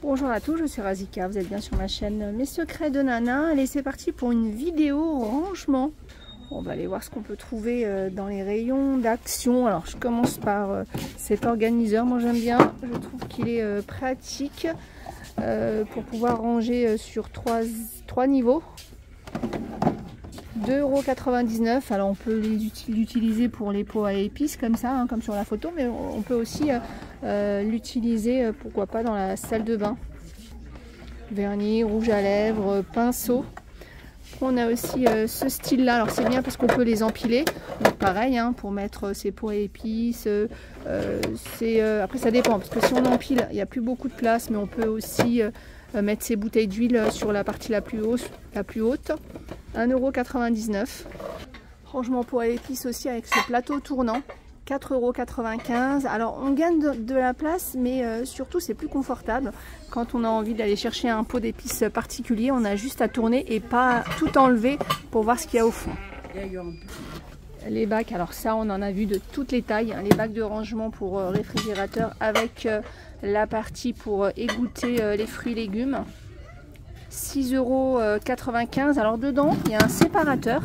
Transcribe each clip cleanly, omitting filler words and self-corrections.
Bonjour à tous, je suis Razika, vous êtes bien sur ma chaîne Mes Secrets de Nana. Allez, c'est parti pour une vidéo rangement. On va aller voir ce qu'on peut trouver dans les rayons d'action. Alors je commence par cet organiseur, moi j'aime bien, je trouve qu'il est pratique pour pouvoir ranger sur 3 niveaux. 2,99 €. Alors on peut l'utiliser pour les pots à épices comme ça, hein, comme sur la photo, mais on peut aussi l'utiliser, pourquoi pas, dans la salle de bain. Vernis, rouge à lèvres, pinceau. On a aussi ce style là, alors c'est bien parce qu'on peut les empiler, donc pareil, hein, pour mettre ses pots à épices. Après ça dépend, parce que si on empile, il n'y a plus beaucoup de place, mais on peut aussi mettre ses bouteilles d'huile sur la partie la plus haute. 1,99 €. Rangement pot à épices aussi avec ce plateau tournant. 4,95 €. Alors on gagne de la place, mais surtout c'est plus confortable. Quand on a envie d'aller chercher un pot d'épices particulier, on a juste à tourner et pas tout enlever pour voir ce qu'il y a au fond. Les bacs, alors ça on en a vu de toutes les tailles, hein, les bacs de rangement pour réfrigérateur avec la partie pour égoutter les fruits et légumes. 6,95 €. Alors dedans il y a un séparateur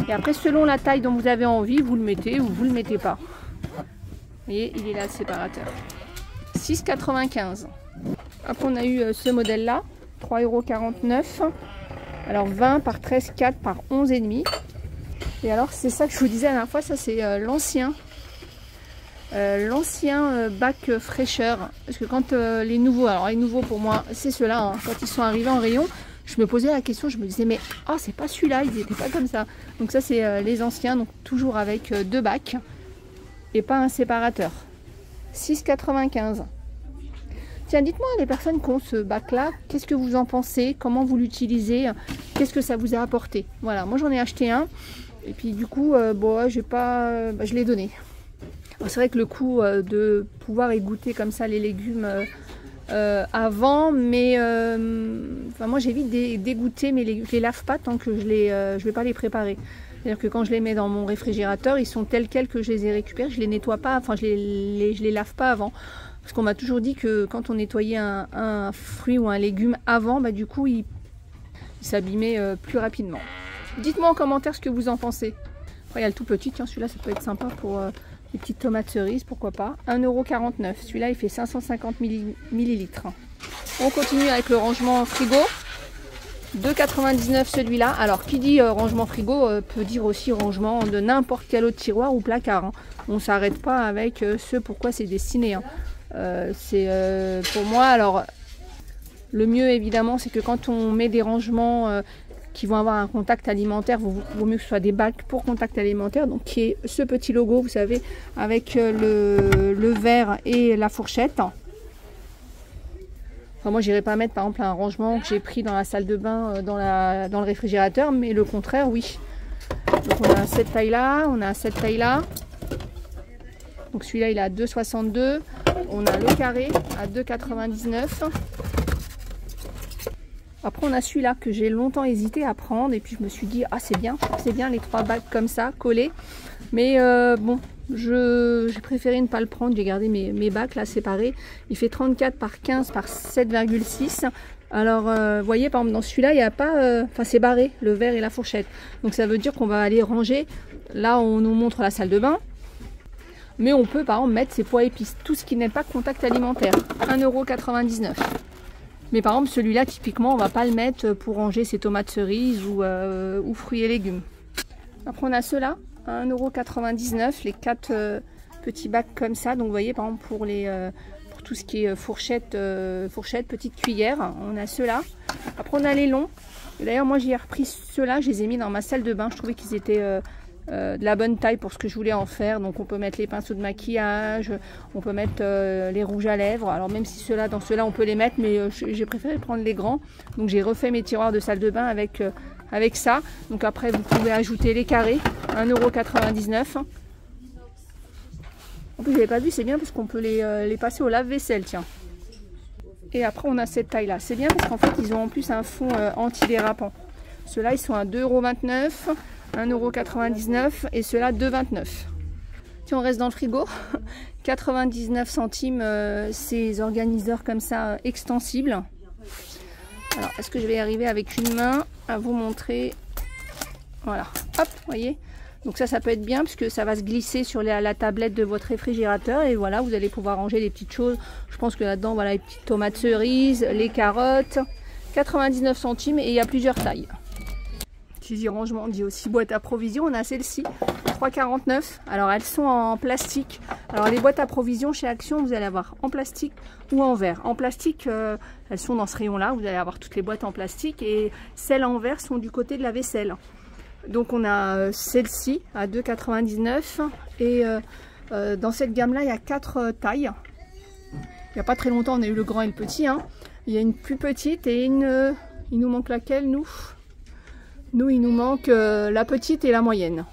et après selon la taille dont vous avez envie, vous le mettez ou vous le mettez pas. Vous voyez, il est là le séparateur. 6,95 €. Après on a eu ce modèle là, 3,49 €. Alors 20 par 13,4 par 11,5 €. Et alors c'est ça que je vous disais la dernière fois, ça c'est l'ancien bac fraîcheur. Parce que quand les nouveaux, alors les nouveaux pour moi c'est ceux-là, hein, quand ils sont arrivés en rayon, je me posais la question, je me disais mais oh, c'est pas celui-là, ils n'étaient pas comme ça. Donc ça c'est les anciens, donc toujours avec 2 bacs et pas un séparateur. 6,95 €. Tiens, dites-moi, les personnes qui ont ce bac-là, qu'est-ce que vous en pensez? Comment vous l'utilisez? Qu'est-ce que ça vous a apporté? Voilà, moi j'en ai acheté un. Et puis du coup, je l'ai donné. C'est vrai que le coup de pouvoir égoutter comme ça les légumes avant, mais moi j'évite d'égoutter mes légumes. Je les lave pas tant que je vais pas les préparer. C'est-à-dire que quand je les mets dans mon réfrigérateur, ils sont tels quels que je les ai récupérés. Je les nettoie pas, enfin je les lave pas avant. Parce qu'on m'a toujours dit que quand on nettoyait un fruit ou un légume avant, du coup il s'abîmait plus rapidement. Dites-moi en commentaire ce que vous en pensez. Après, il y a le tout petit, tiens, celui-là ça peut être sympa pour les petites tomates cerises, pourquoi pas. 1,49 €. Celui-là il fait 550 ml. On continue avec le rangement frigo. 2,99 € celui-là. Alors qui dit rangement frigo peut dire aussi rangement de n'importe quel autre tiroir ou placard, hein. On ne s'arrête pas avec ce pourquoi c'est destiné, hein. Pour moi, alors le mieux évidemment c'est que quand on met des rangements qui vont avoir un contact alimentaire, vaut mieux que ce soit des bacs pour contact alimentaire, donc qui est ce petit logo, vous savez, avec le verre et la fourchette. Enfin, moi j'irai pas mettre par exemple un rangement que j'ai pris dans la salle de bain dans le réfrigérateur, mais le contraire oui. Donc on a cette taille là, on a cette taille là. Donc celui-là il est à 2,62 €. On a le carré à 2,99 €. Après on a celui-là que j'ai longtemps hésité à prendre et puis je me suis dit ah c'est bien les 3 bacs comme ça collés. Mais bon, j'ai préféré ne pas le prendre, j'ai gardé mes bacs là séparés. Il fait 34 par 15 par 7,6 €. Alors vous voyez par exemple dans celui-là il n'y a pas, c'est barré le verre et la fourchette. Donc ça veut dire qu'on va aller ranger. Là on nous montre la salle de bain. Mais on peut par exemple mettre ses pois à épices, tout ce qui n'est pas contact alimentaire. 1,99 €. Mais par exemple celui-là typiquement on va pas le mettre pour ranger ses tomates cerises ou fruits et légumes. Après on a ceux-là, 1,99 €, les 4 petits bacs comme ça. Donc vous voyez par exemple pour tout ce qui est fourchette, petite cuillère, on a ceux-là. Après on a les longs. D'ailleurs moi j'ai repris ceux-là, je les ai mis dans ma salle de bain, je trouvais qu'ils étaient de la bonne taille pour ce que je voulais en faire. Donc on peut mettre les pinceaux de maquillage, on peut mettre les rouges à lèvres. Alors même si dans ceux-là on peut les mettre, mais j'ai préféré prendre les grands. Donc j'ai refait mes tiroirs de salle de bain avec ça. Donc après vous pouvez ajouter les carrés, 1,99 €. En plus je n'avais pas vu, c'est bien parce qu'on peut les passer au lave-vaisselle, tiens. Et après on a cette taille là, c'est bien parce qu'en fait ils ont en plus un fond anti-dérapant. Ceux-là ils sont à 2,29 €. 1,99 € et ceux-là 2,29 €. Tiens, on reste dans le frigo. 99 centimes, ces organiseurs comme ça extensibles. Alors, est-ce que je vais arriver avec une main à vous montrer? Voilà, hop, voyez. Donc ça peut être bien puisque ça va se glisser sur la tablette de votre réfrigérateur et voilà, vous allez pouvoir ranger les petites choses. Je pense que là-dedans, voilà, les petites tomates cerises, les carottes. 99 centimes et il y a plusieurs tailles. Qui dit rangement dit aussi boîte à provisions. On a celle-ci, 3,49. Alors elles sont en plastique. Alors les boîtes à provisions chez Action, vous allez avoir en plastique ou en verre. En plastique, elles sont dans ce rayon-là. Vous allez avoir toutes les boîtes en plastique et celles en verre sont du côté de la vaisselle. Donc on a celle-ci à 2,99 et dans cette gamme-là, il y a 4 tailles. Il n'y a pas très longtemps, on a eu le grand et le petit. Hein. Il y a une plus petite et une... il nous manque laquelle, nous? Nous, il nous manque la petite et la moyenne.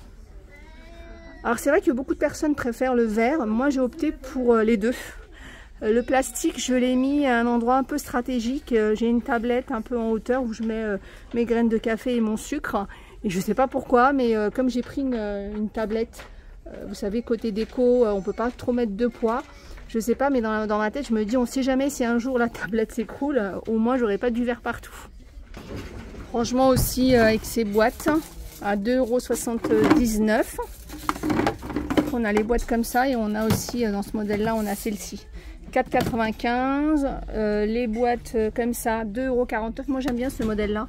Alors c'est vrai que beaucoup de personnes préfèrent le verre. Moi, j'ai opté pour les deux. Le plastique, je l'ai mis à un endroit un peu stratégique. J'ai une tablette un peu en hauteur où je mets mes graines de café et mon sucre. Et je ne sais pas pourquoi, mais comme j'ai pris une tablette, vous savez, côté déco, on ne peut pas trop mettre de poids. Je ne sais pas, mais dans ma tête, je me dis, on ne sait jamais si un jour la tablette s'écroule. Au moins, j'aurai pas du verre partout. Rangement aussi avec ces boîtes à 2,79 €. On a les boîtes comme ça et on a aussi, dans ce modèle-là, on a celle-ci. 4,95 €. Les boîtes comme ça, 2,49 €. Moi, j'aime bien ce modèle-là.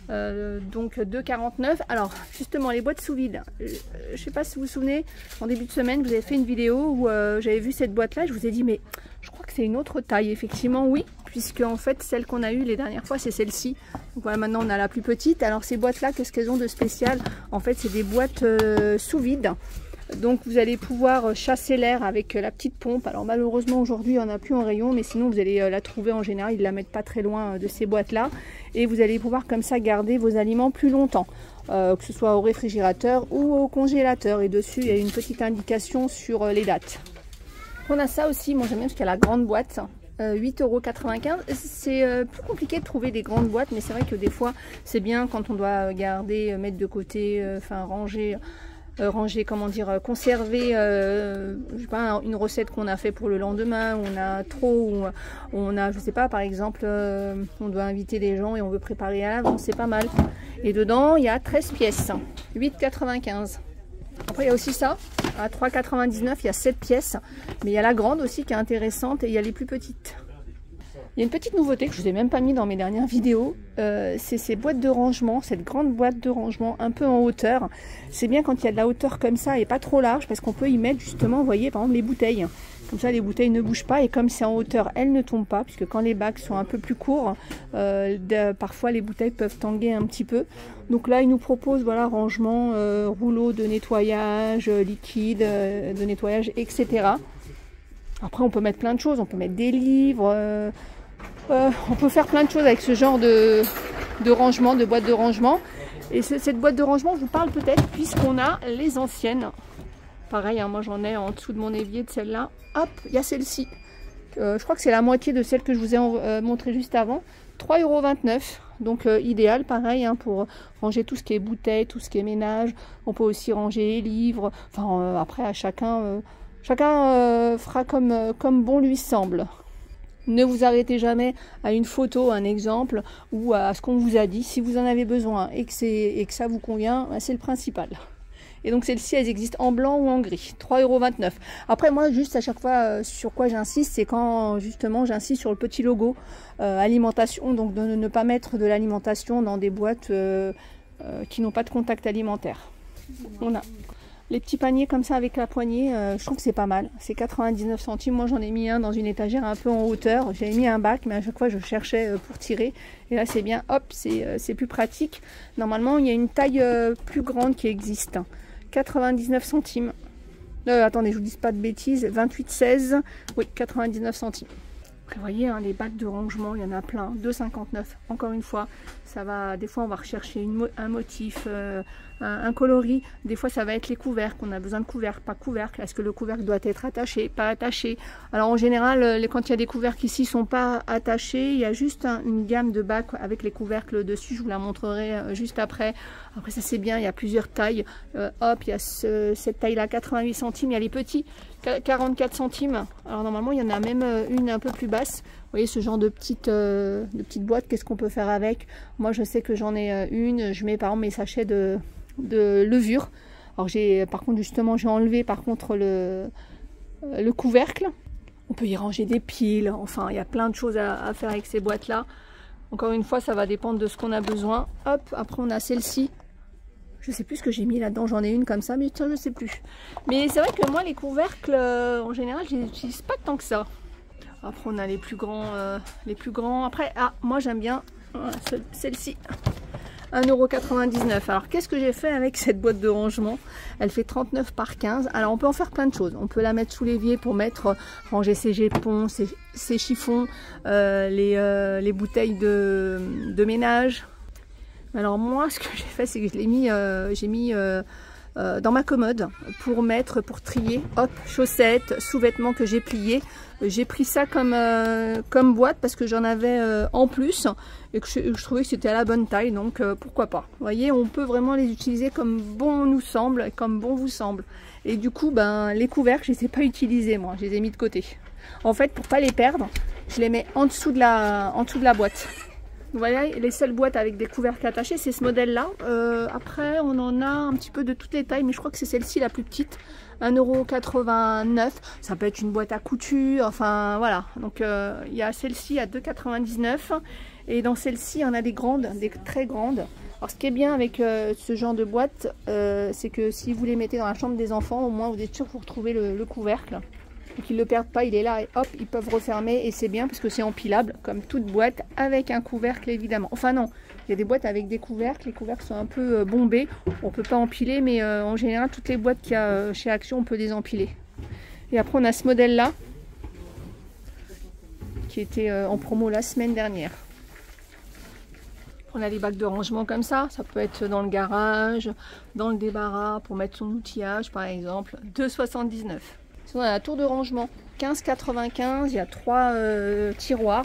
Donc 2,49 €. Alors justement les boîtes sous vide, je sais pas si vous vous souvenez, en début de semaine vous avez fait une vidéo où j'avais vu cette boîte là, je vous ai dit mais je crois que c'est une autre taille. Effectivement oui, puisque en fait celle qu'on a eue les dernières fois c'est celle-ci. Donc voilà, maintenant on a la plus petite. Alors ces boîtes là, qu'est-ce qu'elles ont de spécial? En fait c'est des boîtes sous vide. Donc vous allez pouvoir chasser l'air avec la petite pompe. Alors malheureusement aujourd'hui il n'y en a plus en rayon, mais sinon vous allez la trouver en général, ils ne la mettent pas très loin de ces boîtes là. Et vous allez pouvoir comme ça garder vos aliments plus longtemps, que ce soit au réfrigérateur ou au congélateur. Et dessus il y a une petite indication sur les dates. On a ça aussi, moi j'aime bien parce qu'il y a la grande boîte. 8,95 €. C'est plus compliqué de trouver des grandes boîtes, mais c'est vrai que des fois c'est bien quand on doit garder, mettre de côté, enfin ranger, comment dire, conserver je sais pas, une recette qu'on a fait pour le lendemain, où on a trop, ou on a, je sais pas, par exemple, on doit inviter des gens et on veut préparer à l'avance, c'est pas mal. Et dedans, il y a 13 pièces, 8,95 €. Après, il y a aussi ça, à 3,99 €, il y a 7 pièces, mais il y a la grande aussi qui est intéressante et il y a les plus petites. Il y a une petite nouveauté que je ne vous ai même pas mis dans mes dernières vidéos, c'est ces boîtes de rangement, cette grande boîte de rangement un peu en hauteur. C'est bien quand il y a de la hauteur comme ça et pas trop large parce qu'on peut y mettre justement, vous voyez, par exemple les bouteilles. Comme ça les bouteilles ne bougent pas et comme c'est en hauteur, elles ne tombent pas puisque quand les bacs sont un peu plus courts, parfois les bouteilles peuvent tanguer un petit peu. Donc là, ils nous proposent, voilà, rangement, rouleau de nettoyage, liquide, de nettoyage, etc. Après, on peut mettre plein de choses, on peut mettre des livres... on peut faire plein de choses avec ce genre de rangement, de boîte de rangement. Et cette boîte de rangement, je vous parle peut-être puisqu'on a les anciennes. Pareil, hein, moi j'en ai en dessous de mon évier de celle-là. Hop, il y a celle-ci. Je crois que c'est la moitié de celle que je vous ai montré juste avant. 3,29 €. Donc idéal, pareil, hein, pour ranger tout ce qui est bouteilles, tout ce qui est ménage. On peut aussi ranger les livres. Enfin, après, à chacun fera comme bon lui semble. Ne vous arrêtez jamais à une photo, un exemple, ou à ce qu'on vous a dit. Si vous en avez besoin et que ça vous convient, c'est le principal. Et donc celles-ci, elles existent en blanc ou en gris. 3,29 €. Après, moi, juste à chaque fois, sur quoi j'insiste, c'est quand justement j'insiste sur le petit logo alimentation. Donc de ne pas mettre de l'alimentation dans des boîtes qui n'ont pas de contact alimentaire. On a les petits paniers comme ça avec la poignée, je trouve que c'est pas mal. C'est 99 centimes. Moi, j'en ai mis un dans une étagère un peu en hauteur. J'avais mis un bac, mais à chaque fois, je cherchais pour tirer. Et là, c'est bien. Hop, c'est plus pratique. Normalement, il y a une taille plus grande qui existe. 99 centimes. Attendez, je vous dis pas de bêtises. 28,16. Oui, 99 centimes. Vous voyez, hein, les bacs de rangement, il y en a plein, 2,59. Encore une fois, ça va. Des fois, on va rechercher un motif, un coloris. Des fois, ça va être les couvercles. On a besoin de couvercles, pas couvercles. Est-ce que le couvercle doit être attaché, pas attaché? Alors, en général, quand il y a des couvercles ici, ils ne sont pas attachés. Il y a juste une gamme de bacs avec les couvercles dessus. Je vous la montrerai juste après. Après, ça c'est bien. Il y a plusieurs tailles. Hop, il y a cette taille-là, 88 centimes. Il y a les petits, 44 centimes. Alors, normalement, il y en a même une un peu plus basse. Vous voyez ce genre de petite boîte, qu'est-ce qu'on peut faire avec? Moi je sais que j'en ai une, je mets par exemple mes sachets de levure. Alors par contre justement j'ai enlevé par contre le couvercle. On peut y ranger des piles, enfin il y a plein de choses à faire avec ces boîtes là. Encore une fois ça va dépendre de ce qu'on a besoin. Hop, après on a celle-ci. Je sais plus ce que j'ai mis là-dedans, j'en ai une comme ça, mais je ne sais plus. Mais c'est vrai que moi les couvercles en général je les utilise pas tant que ça. Après on a les plus grands. Après, moi j'aime bien celle-ci. 1,99 €. Alors qu'est-ce que j'ai fait avec cette boîte de rangement? Elle fait 39 par 15. Alors on peut en faire plein de choses. On peut la mettre sous l'évier pour ranger ses jupons, ses chiffons, les bouteilles de ménage. Alors moi ce que j'ai fait c'est que j'ai mis dans ma commode pour trier, hop, chaussettes, sous-vêtements que j'ai pliés. J'ai pris ça comme boîte parce que j'en avais en plus et que je trouvais que c'était à la bonne taille, donc pourquoi pas. Vous voyez, on peut vraiment les utiliser comme bon nous semble, comme bon vous semble. Et du coup, ben, les couvercles, je ne les ai pas utilisés moi, je les ai mis de côté. En fait, pour pas les perdre, je les mets en dessous de la boîte. Voilà, les seules boîtes avec des couvercles attachés, c'est ce modèle-là. Après, on en a un petit peu de toutes les tailles, mais je crois que c'est celle-ci la plus petite, 1,89 €. Ça peut être une boîte à couture, enfin voilà. Donc, il y a celle-ci à 2,99 €. Et dans celle-ci, on a des grandes, des très grandes. Alors, ce qui est bien avec ce genre de boîte, c'est que si vous les mettez dans la chambre des enfants, au moins vous êtes sûr que vous retrouvez le couvercle. Qu'ils ne le perdent pas, il est là et hop, ils peuvent refermer et c'est bien parce que c'est empilable comme toute boîte avec un couvercle évidemment. Enfin non, il y a des boîtes avec des couvercles, les couvercles sont un peu bombés, on peut pas empiler mais en général toutes les boîtes qu'il y a chez Action on peut les empiler. Et après on a ce modèle là qui était en promo la semaine dernière. On a des bacs de rangement comme ça peut être dans le garage, dans le débarras pour mettre son outillage par exemple, 2,79 €. On a la tour de rangement 15,95 €, il y a 3 tiroirs,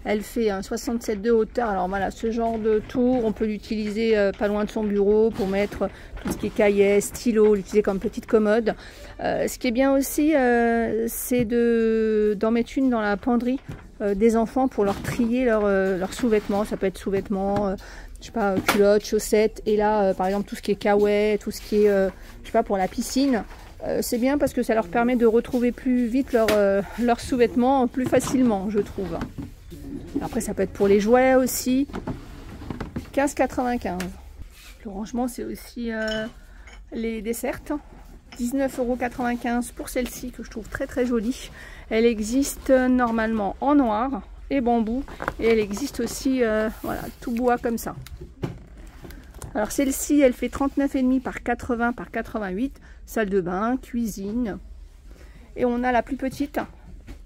elle fait un 67 de hauteur. Alors voilà, ce genre de tour on peut l'utiliser pas loin de son bureau pour mettre tout ce qui est cahiers, stylos, l'utiliser comme petite commode. Ce qui est bien aussi c'est d'en mettre une dans la penderie des enfants pour leur trier leurs sous-vêtements. Ça peut être sous-vêtements, je sais pas, culottes, chaussettes, et là par exemple tout ce qui est kawaii, tout ce qui est je sais pas, pour la piscine. C'est bien parce que ça leur permet de retrouver plus vite leurs sous-vêtements plus facilement, je trouve. Après, ça peut être pour les jouets aussi. 15,95 €. Le rangement, c'est aussi les desserts. 19,95 € pour celle-ci que je trouve très très jolie. Elle existe normalement en noir et bambou. Et elle existe aussi, voilà, tout bois comme ça. Alors celle-ci, elle fait 39,5 par 80 par 88, salle de bain, cuisine. Et on a la plus petite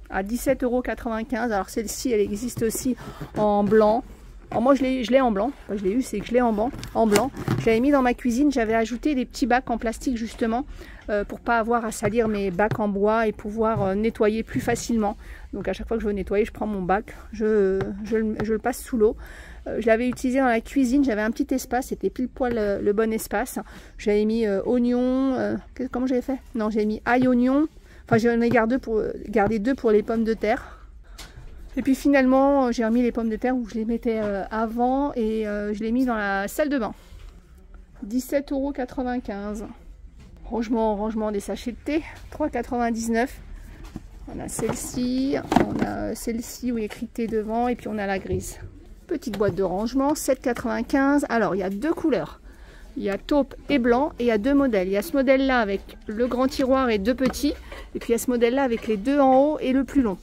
à 17,95 €. Alors celle-ci, elle existe aussi en blanc. Alors moi, je l'ai en blanc. Enfin, je l'ai eu, c'est que je l'ai en blanc. Je l'avais mis dans ma cuisine. J'avais ajouté des petits bacs en plastique justement pour pas avoir à salir mes bacs en bois et pouvoir nettoyer plus facilement. Donc à chaque fois que je veux nettoyer, je prends mon bac, je le passe sous l'eau. Je l'avais utilisé dans la cuisine, j'avais un petit espace, c'était pile poil le bon espace. J'avais mis oignon, comment j'avais fait? Non, j'ai mis ail, oignon. Enfin, j'en ai gardé deux pour les pommes de terre. Et puis finalement, j'ai remis les pommes de terre où je les mettais avant et je les mis dans la salle de bain. 17,95 €. Rangement des sachets de thé, 3,99 €. On a celle-ci, où il y a écrit thé devant et puis on a la grise. Petite boîte de rangement, 7,95 €. Alors, il y a deux couleurs. Il y a taupe et blanc et il y a deux modèles. Il y a ce modèle-là avec le grand tiroir et deux petits. Et puis il y a ce modèle-là avec les deux en haut et le plus long.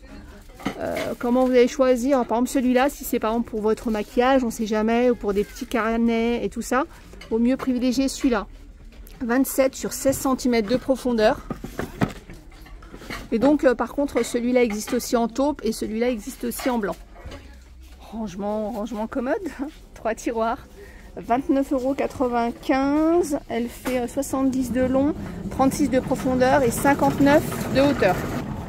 Comment vous allez choisir? Par exemple, celui-là, si c'est par exemple pour votre maquillage, on ne sait jamais, ou pour des petits carnets et tout ça, vaut mieux privilégier celui-là. 27 sur 16 cm de profondeur. Et donc par contre celui-là existe aussi en taupe et celui-là existe aussi en blanc. Rangement commode, 3 tiroirs, 29,95 €. Elle fait 70 de long, 36 de profondeur et 59 de hauteur.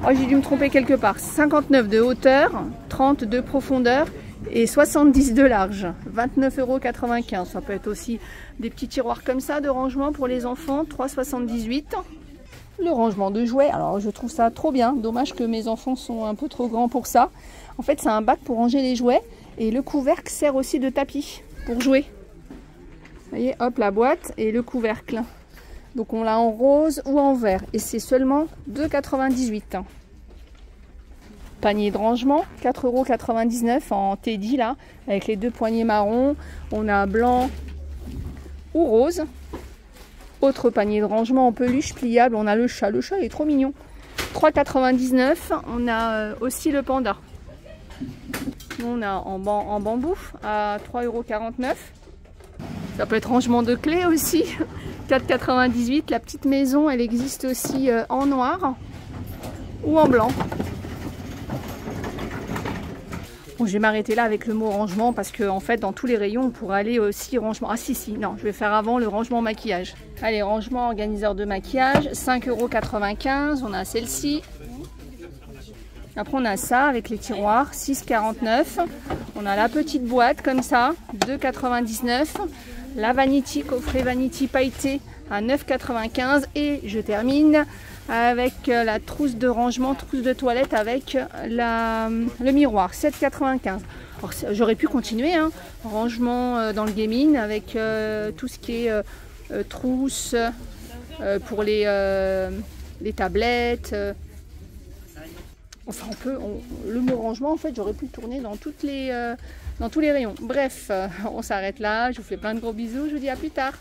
Oh, j'ai dû me tromper quelque part. 59 de hauteur, 30 de profondeur et 70 de large. 29,95 €. Ça peut être aussi des petits tiroirs comme ça de rangement pour les enfants, 3,78 €. Le rangement de jouets, alors je trouve ça trop bien. Dommage que mes enfants sont un peu trop grands pour ça. En fait, c'est un bac pour ranger les jouets et le couvercle sert aussi de tapis pour jouer. Vous voyez, hop, la boîte et le couvercle. Donc on l'a en rose ou en vert et c'est seulement 2,98 €. Panier de rangement, 4,99 € en teddy là, avec les 2 poignées marron. On a blanc ou rose. Autre panier de rangement en peluche pliable, on a le chat. Le chat il est trop mignon. 3,99 €. On a aussi le panda. On a en bambou à 3,49 €. Ça peut être rangement de clés aussi. 4,98 €. La petite maison, elle existe aussi en noir ou en blanc. Bon, je vais m'arrêter là avec le mot rangement parce que en fait dans tous les rayons on pourrait aller aussi rangement. Ah si, non, je vais faire avant le rangement maquillage. Allez, rangement organiseur de maquillage, 5,95 €. On a celle-ci. Après on a ça avec les tiroirs, 6,49 €. On a la petite boîte comme ça, 2,99 €. La vanity, coffret vanity pailleté à 9,95 €. Et je termine avec la trousse de rangement, trousse de toilette avec le miroir, 7,95 €. J'aurais pu continuer, hein. Rangement dans le gaming avec tout ce qui est trousse pour les tablettes. Enfin, le mot rangement, en fait, j'aurais pu le tourner dans tous les rayons. Bref, on s'arrête là. Je vous fais plein de gros bisous. Je vous dis à plus tard.